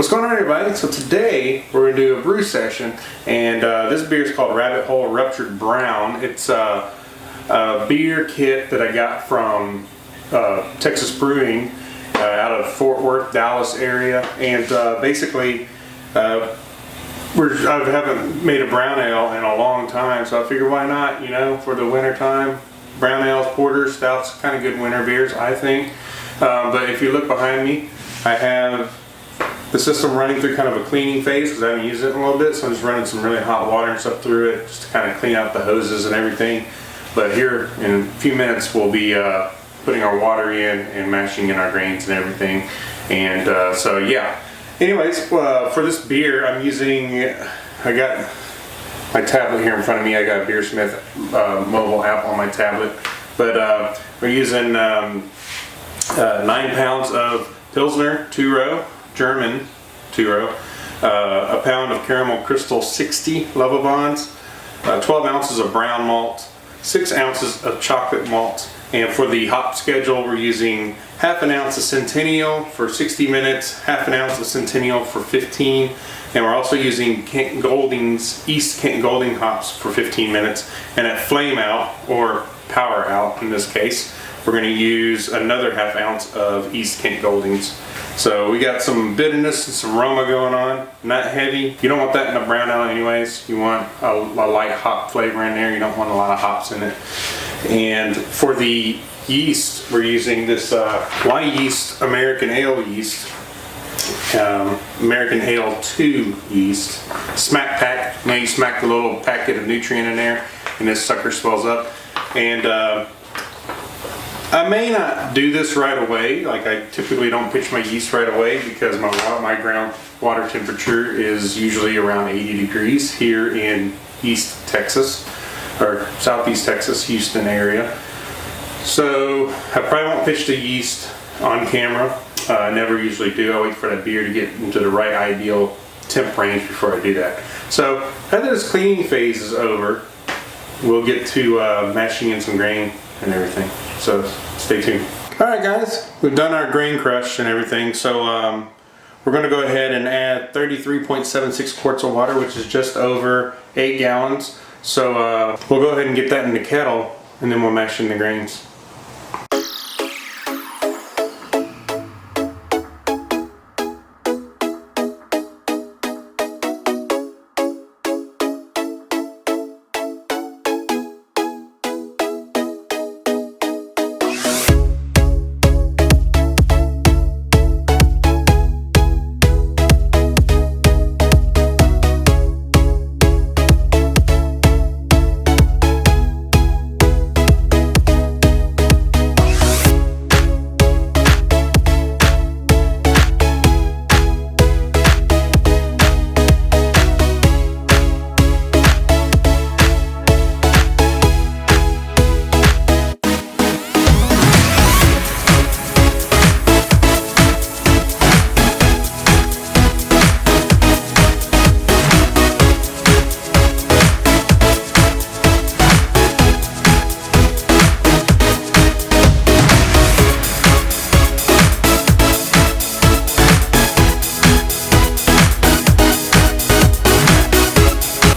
What's going on, everybody? So today we're going to do a brew session, and this beer is called Rabbit Hole Ruptured Brown. It's a beer kit that I got from Texas Brewing out of Fort Worth, Dallas area, and basically I haven't made a brown ale in a long time, so I figured why not, you know, for the winter time. Brown ales, porters, stouts, kind of good winter beers, I think. But if you look behind me, I have the system running through kind of a cleaning phase because I haven't used it in a little bit, so I'm just running some really hot water and stuff through it just to kind of clean out the hoses and everything. But here in a few minutes we'll be putting our water in and mashing in our grains and everything. And so yeah. Anyways, for this beer I'm using, I got my tablet here in front of me. I got a Beersmith mobile app on my tablet. But we're using 9 pounds of Pilsner 2-row, German 2-row, a pound of Caramel Crystal 60 Lovibonds, 12 ounces of brown malt, 6 ounces of chocolate malt, and for the hop schedule we're using half an ounce of Centennial for 60 minutes, half an ounce of Centennial for 15, and we're also using Kent Golding's East Kent Golding hops for 15 minutes, and at flame out, or power out in this case, we're going to use another half ounce of East Kent Goldings. So we got some bitterness and some aroma going on, not heavy. You don't want that in a brown ale anyways. You want a light hop flavor in there. You don't want a lot of hops in it. And for the yeast, we're using this Y Yeast American Ale yeast, American Ale 2 yeast, smack pack. Now you smack the little packet of nutrient in there and this sucker swells up. And I may not do this right away. Like, I typically don't pitch my yeast right away because my ground water temperature is usually around 80 degrees here in East Texas, or Southeast Texas, Houston area. So I probably won't pitch the yeast on camera. I never usually do. I wait for that beer to get into the right ideal temp range before I do that. So after this cleaning phase is over, we'll get to mashing in some grain and everything. So stay tuned. Alright guys, we've done our grain crush and everything, so we're going to go ahead and add 33.76 quarts of water, which is just over 8 gallons. So we'll go ahead and get that in the kettle and then we'll mash in the grains.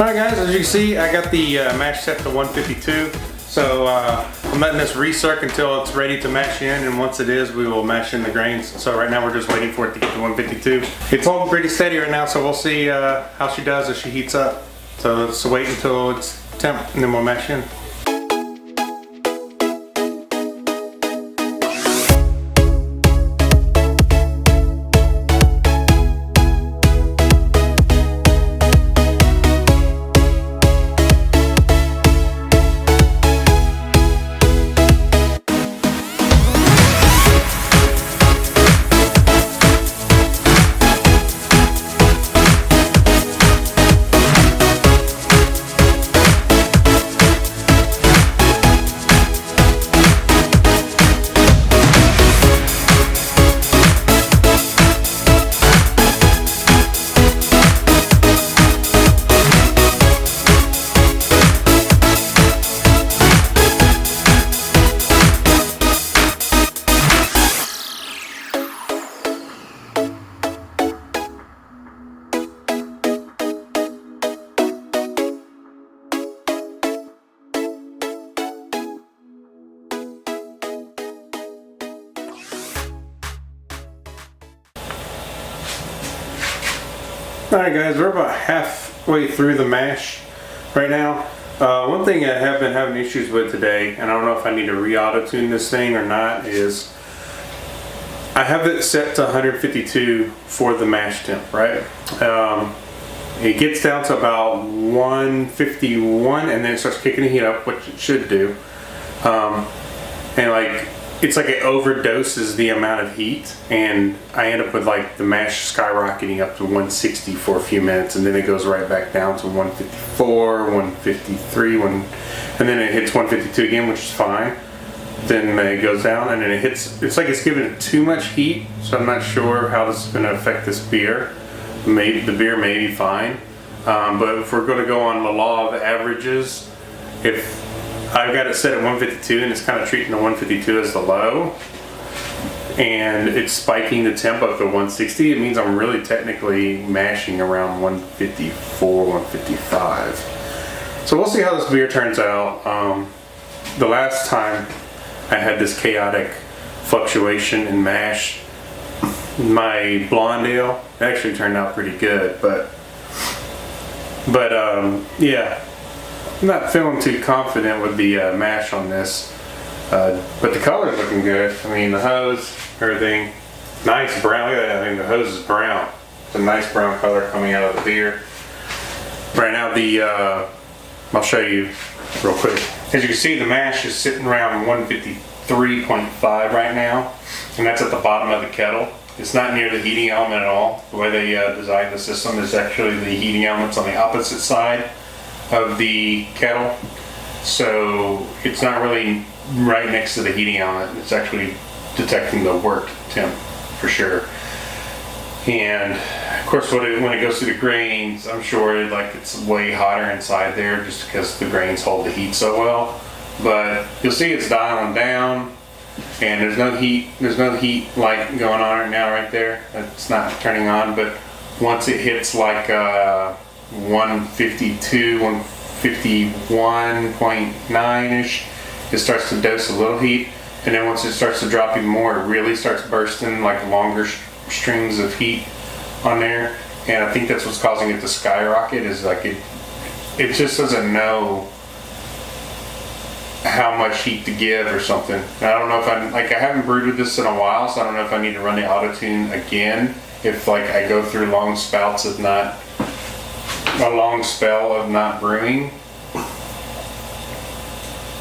Alright guys, as you can see, I got the mash set to 152. So I'm letting this recirc until it's ready to mash in, and once it is, we will mash in the grains. So right now we're just waiting for it to get to 152. It's holding pretty steady right now, so we'll see how she does as she heats up. So let's wait until it's temp and then we'll mash in. Alright guys, we're about halfway through the mash right now. One thing I have been having issues with today, and I don't know if I need to re-auto tune this thing or not, is I have it set to 152 for the mash temp, right? It gets down to about 151 and then it starts kicking the heat up, which it should do. And like, it's like it overdoses the amount of heat, and I end up with like the mash skyrocketing up to 160 for a few minutes, and then it goes right back down to 154, 153, and then it hits 152 again, which is fine. Then it goes down, and then it hits, it's like it's giving it too much heat, so I'm not sure how this is going to affect this beer. Maybe the beer may be fine, but if we're going to go on the law of averages, if I've got it set at 152 and it's kind of treating the 152 as the low, and it's spiking the temp up to 160, it means I'm really technically mashing around 154, 155. So we'll see how this beer turns out. The last time I had this chaotic fluctuation in mash, my blonde ale actually turned out pretty good, but yeah. I'm not feeling too confident with the mash on this, but the color's looking good. I mean, the hose, everything, nice brown. Look at that. I mean, the hose is brown. It's a nice brown color coming out of the beer. Right now, I'll show you real quick. As you can see, the mash is sitting around 153.5 right now, and that's at the bottom of the kettle. It's not near the heating element at all. The way they designed the system is actually the heating element's on the opposite side of the kettle, so it's not really right next to the heating element. It's actually detecting the work temp for sure. And of course, when it goes through the grains, I'm sure it's way hotter inside there just because the grains hold the heat so well. But you'll see it's dialing down, and there's no heat light going on right now right there. It's not turning on, but once it hits like 152, 151.9-ish, it starts to dose a little heat, and then once it starts to drop even more, it really starts bursting like longer strings of heat on there. And I think that's what's causing it to skyrocket, is like it just doesn't know how much heat to give or something. And I don't know if I haven't brewed with this in a while, so I don't know if I need to run the auto tune again if I go through long spouts of not a long spell of not brewing,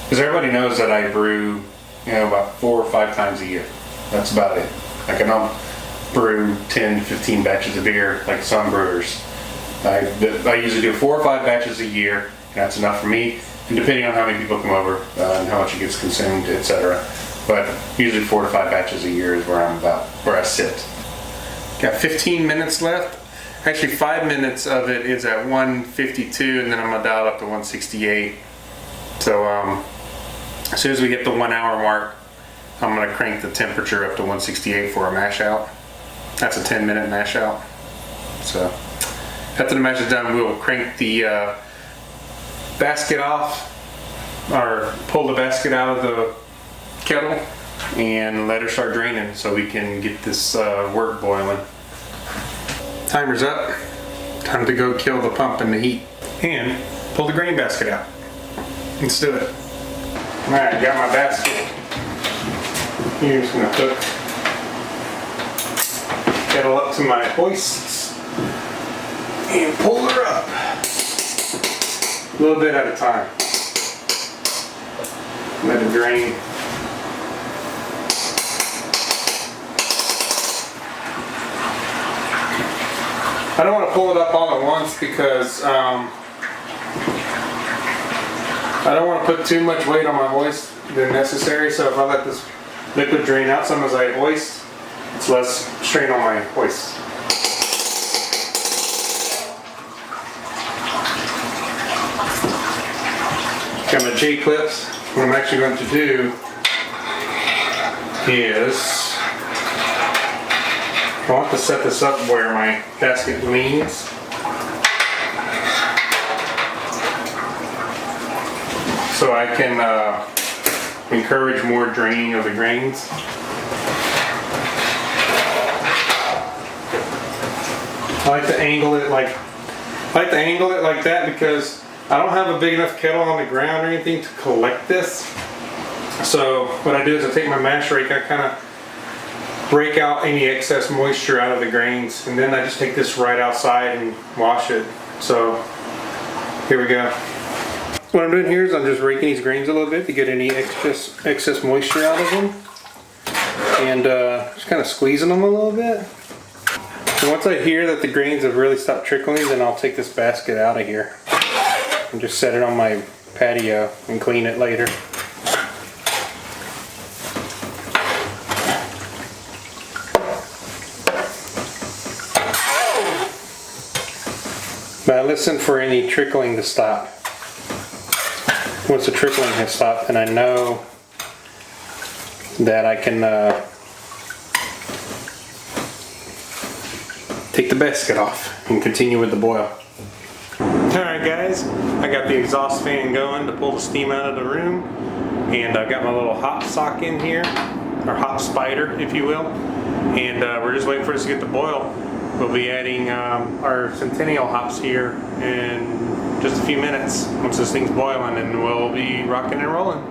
because everybody knows that I brew, about 4 or 5 times a year. That's about it. I don't brew 10 to 15 batches of beer like some brewers. I usually do 4 or 5 batches a year, and that's enough for me, and depending on how many people come over and how much it gets consumed, etc. But usually 4 to 5 batches a year is where I sit. Got 15 minutes left. Actually, 5 minutes of it is at 152, and then I'm gonna dial it up to 168. So as soon as we get the 1 hour mark, I'm gonna crank the temperature up to 168 for a mash out. That's a 10-minute mash out. So after the mash is done, we'll crank the basket off, or pull the basket out of the kettle and let her start draining so we can get this wort boiling. Timer's up. Time to go kill the pump and the heat. And pull the grain basket out. Let's do it. Alright, I got my basket. Here, just gonna hook kettle up to my hoists and pull her up. A little bit at a time. Let it drain. I don't want to pull it up all at once because I don't want to put too much weight on my hoist than necessary. So if I let this liquid drain out some as I hoist, it's less strain on my hoist. Got my J-clips. What I'm actually going to do is I want to set this up where my basket leans. So I can encourage more draining of the grains. I like to angle it like that because I don't have a big enough kettle on the ground or anything to collect this. So what I do is I take my mash rake, I kind of rake out any excess moisture out of the grains, and then I just take this right outside and wash it. So here we go. What I'm doing here is I'm just raking these grains a little bit to get any excess moisture out of them, and just kind of squeezing them a little bit. And once I hear that the grains have really stopped trickling, then I'll take this basket out of here and just set it on my patio and clean it later. But I listen for any trickling to stop. Once the trickling has stopped, then I know that I can take the basket off and continue with the boil. Alright guys, I got the exhaust fan going to pull the steam out of the room, and I got my little hop sock in here, or hop spider if you will, and we're just waiting for this to get the boil. We'll be adding our Centennial hops here in just a few minutes once this thing's boiling, and we'll be rocking and rolling.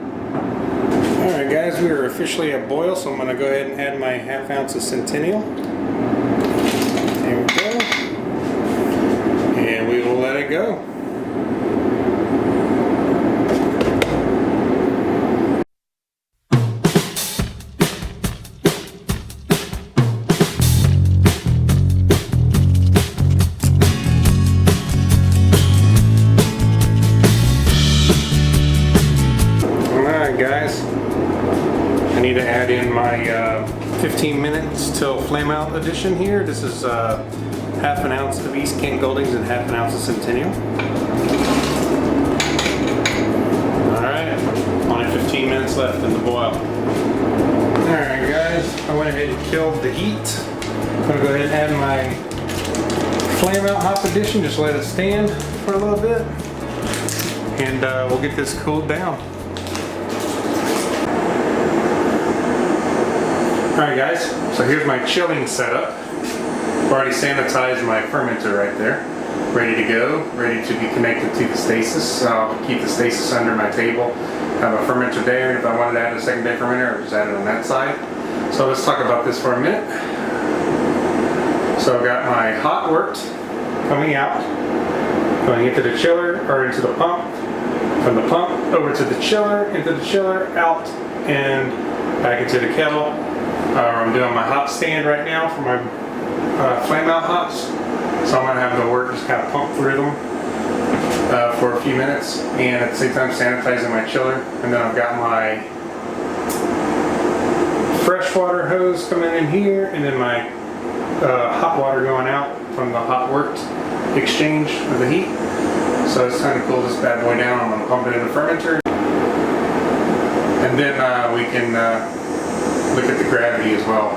Alright guys, we are officially at boil, so I'm going to go ahead and add my ½ ounce of Centennial. There we go. And we will let it go. Guys, I need to add in my 15 minutes till flame out edition here. This is ½ an ounce of East Kent Goldings and ½ an ounce of Centennial. Alright, only 15 minutes left in the boil. Alright guys, I went ahead and killed the heat. I'm going to go ahead and add my flame out hop edition, just let it stand for a little bit, and we'll get this cooled down. Alright guys, so here's my chilling setup. I've already sanitized my fermenter right there. Ready to go, ready to be connected to the stasis. So I'll keep the stasis under my table. Have a fermenter there, and if I wanted to add a secondary fermenter, I'll just add it on that side. So let's talk about this for a minute. So I've got my hot wort coming out, going into the chiller, or into the pump, from the pump over to the chiller, into the chiller, out, and back into the kettle. I'm doing my hop stand right now for my flame out hops, so I'm going to have the wort just kind of pump through them for a few minutes, and at the same time sanitizing my chiller. And then I've got my freshwater hose coming in here, and then my hot water going out from the hot wort exchange of the heat. So it's time to cool this bad boy down. I'm going to pump it in the fermenter, and then we can look at the gravity as well.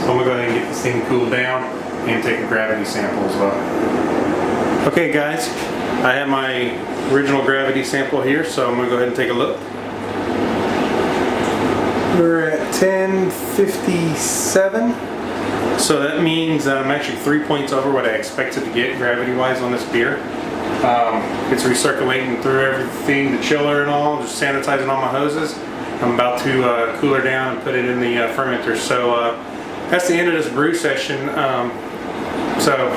So I'm going to go ahead and get this thing cooled down and take a gravity sample as well. Okay guys, I have my original gravity sample here, so I'm going to go ahead and take a look. We're at 1057, so that means that I'm actually 3 points over what I expected to get gravity wise on this beer. It's recirculating through everything, the chiller and all, just sanitizing all my hoses. I'm about to cool her down and put it in the fermenter. So that's the end of this brew session. So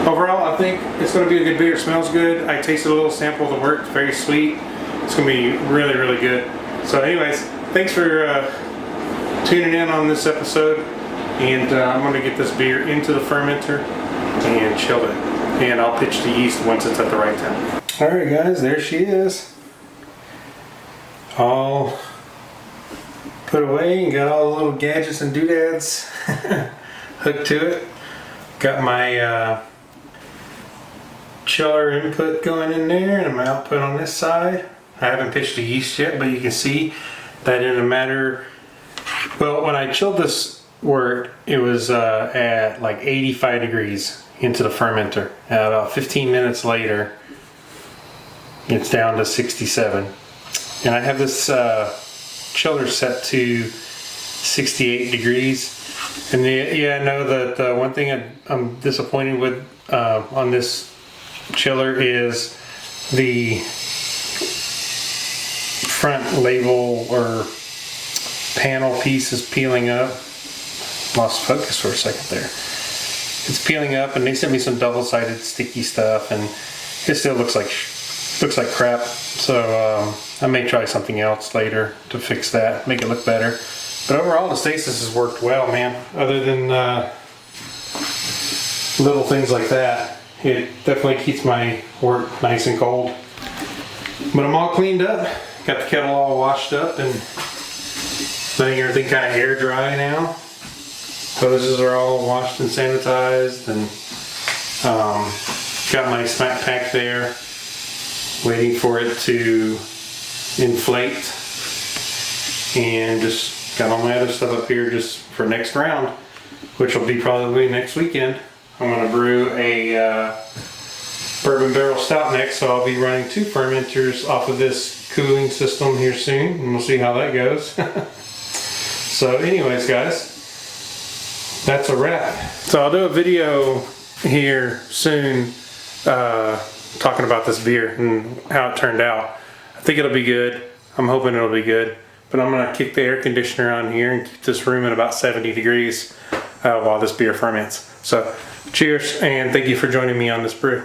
overall, I think it's going to be a good beer. It smells good. I tasted a little sample of the wort. It's very sweet. It's going to be really, really good. So anyways, thanks for tuning in on this episode. And I'm going to get this beer into the fermenter and chill it. And I'll pitch the yeast once it's at the right time. Alright guys, there she is. All put away and got all the little gadgets and doodads hooked to it. Got my chiller input going in there and my output on this side. I haven't pitched the yeast yet, but you can see that in a matter, well, when I chilled this wort, it was at like 85 degrees into the fermenter. About 15 minutes later, it's down to 67. And I have this chiller set to 68 degrees, And yeah, I know that one thing I'm disappointed with on this chiller is the front label or panel piece is peeling up. Lost focus for a second there. It's peeling up, and they sent me some double-sided sticky stuff, and it still looks like crap. So I may try something else later to fix that, make it look better. But overall, the stasis has worked well, man. Other than little things like that, it definitely keeps my work nice and cold. But I'm all cleaned up. Got the kettle all washed up and letting everything kind of air dry now. Hoses are all washed and sanitized, and got my smack pack there, waiting for it to inflate, and just got all my other stuff up here just for next round, which will be probably next weekend. I'm going to brew a bourbon barrel stout next, so I'll be running 2 fermenters off of this cooling system here soon, and we'll see how that goes. So anyways, guys, that's a wrap. So I'll do a video here soon talking about this beer and how it turned out. I think it'll be good. I'm hoping it'll be good. But I'm going to kick the air conditioner on here and keep this room at about 70 degrees while this beer ferments. So cheers, and thank you for joining me on this brew.